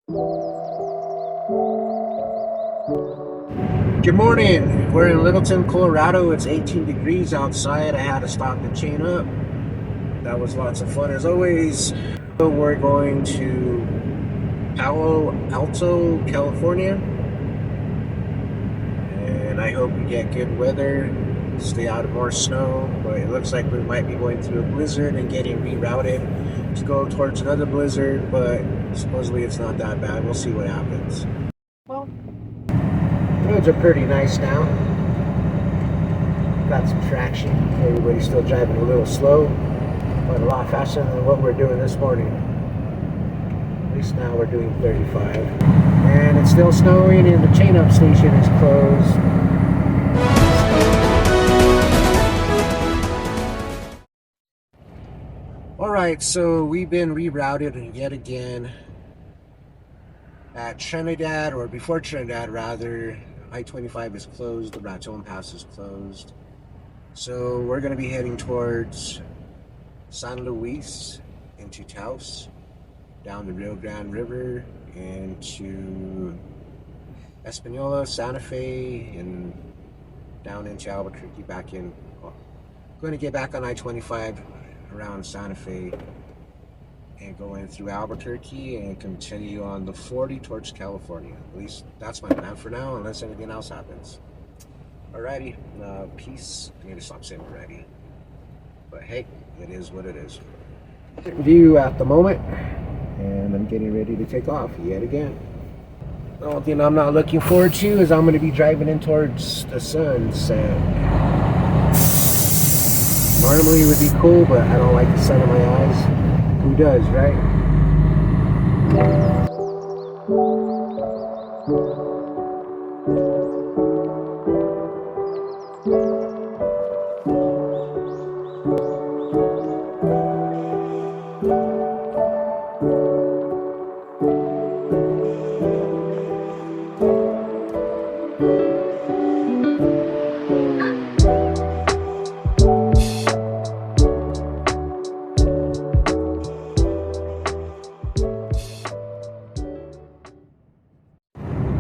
Good morning. We're in Littleton, Colorado. It's 18 degrees outside. I had to stop the chain up. That was lots of fun as always. So we're going to Palo Alto, California. And I hope we get good weather, stay out of more snow. But it looks like we might be going through a blizzard and getting rerouted to go towards another blizzard. But supposedly it's not that bad. We'll see what happens. Well, roads are pretty nice now. Got some traction. Everybody's still driving a little slow, but a lot faster than what we're doing this morning. At least now we're doing 35. And it's still snowing and the chain up station is closed. Alright, so we've been rerouted yet again at Trinidad, or before Trinidad rather. I-25 is closed, the Raton Pass is closed. So we're going to be heading towards San Luis, into Taos, down the Rio Grande River, into Espanola, Santa Fe, and down into Albuquerque, back in. Going to get back on I-25 around Santa Fe and go in through Albuquerque and continue on the 40 towards California. At least that's my plan for now, unless anything else happens. Alrighty, peace. I need to stop saying alrighty. But hey, it is what it is. View at the moment, and I'm getting ready to take off yet again. The only thing I'm not looking forward to is I'm going to be driving in towards the sunset. Normally it would be cool, but I don't like the sun in my eyes. Who does, right?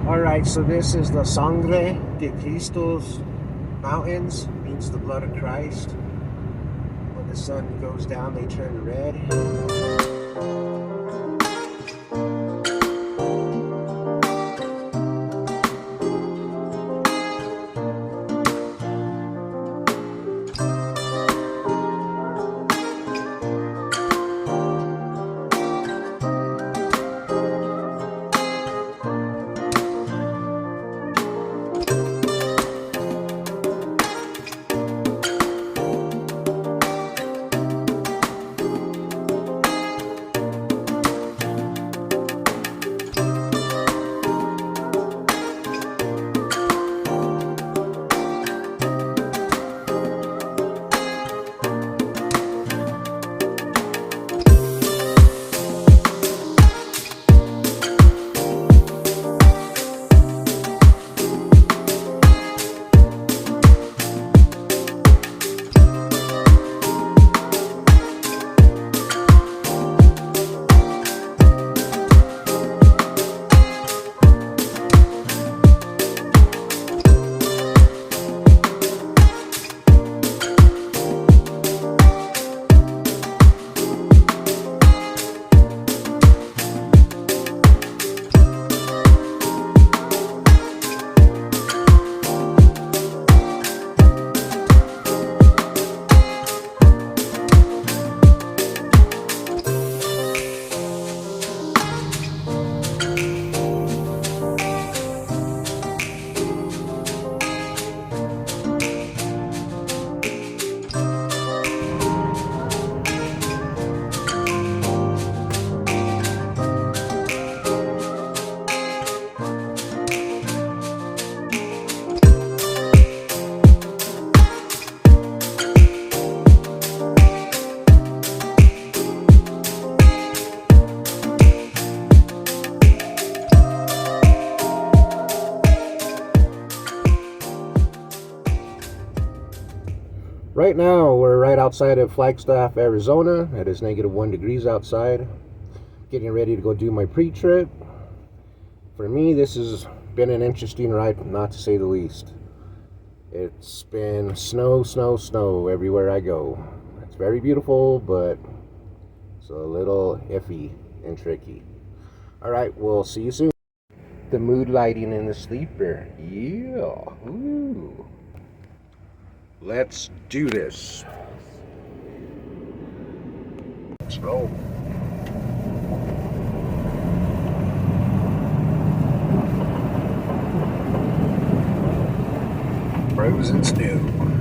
Alright, so this is the Sangre de Cristo's mountains, means the blood of Christ. When the sun goes down, they turn red. Right now, we're right outside of Flagstaff, Arizona. It is -1 degrees outside. Getting ready to go do my pre-trip. For me, this has been an interesting ride, not to say the least. It's been snow, snow, snow everywhere I go. It's very beautiful, but it's a little iffy and tricky. Alright, we'll see you soon. The mood lighting in the sleeper. Yeah. Ooh. Let's do this. Let's roll. Frozen snow.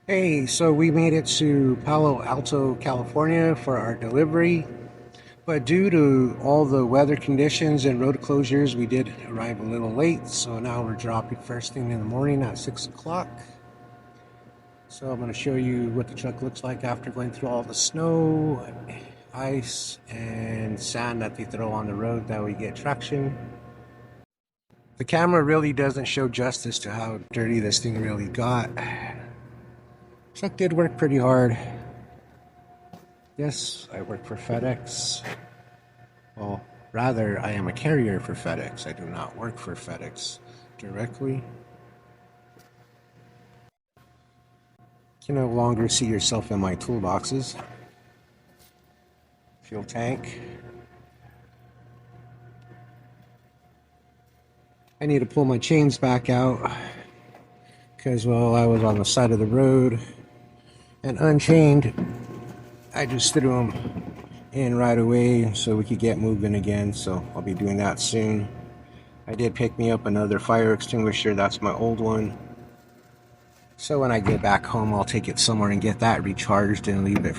Hey, so we made it to Palo Alto, California for our delivery, but due to all the weather conditions and road closures, we did arrive a little late, so now we're dropping first thing in the morning at 6 o'clock. So I'm going to show you what the truck looks like after going through all the snow, ice, and sand that they throw on the road that we get traction. The camera really doesn't show justice to how dirty this thing really got. Truck did work pretty hard. Yes, I work for FedEx. Well, rather, I am a carrier for FedEx. I do not work for FedEx directly. You can no longer see yourself in my toolboxes. Fuel tank. I need to pull my chains back out because, well, I was on the side of the road and unchained. I just threw them in right away so we could get moving again, so I'll be doing that soon. I did pick me up another fire extinguisher. That's my old one. So when I get back home, I'll take it somewhere and get that recharged and leave it,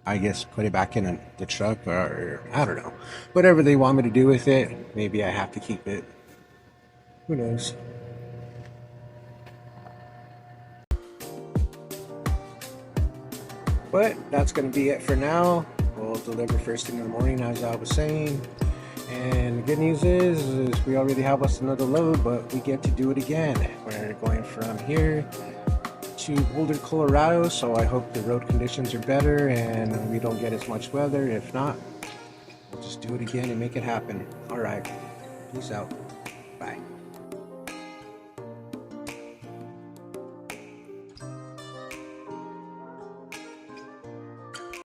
I guess, put it back in the truck, or I don't know. Whatever they want me to do with it, maybe I have to keep it. Who knows? But that's going to be it for now. We'll deliver first thing in the morning, as I was saying. And the good news is we already have us another load, but we get to do it again. We're going from here to Boulder, Colorado, so I hope the road conditions are better and we don't get as much weather. If not, we'll just do it again and make it happen. All right, peace out. Bye.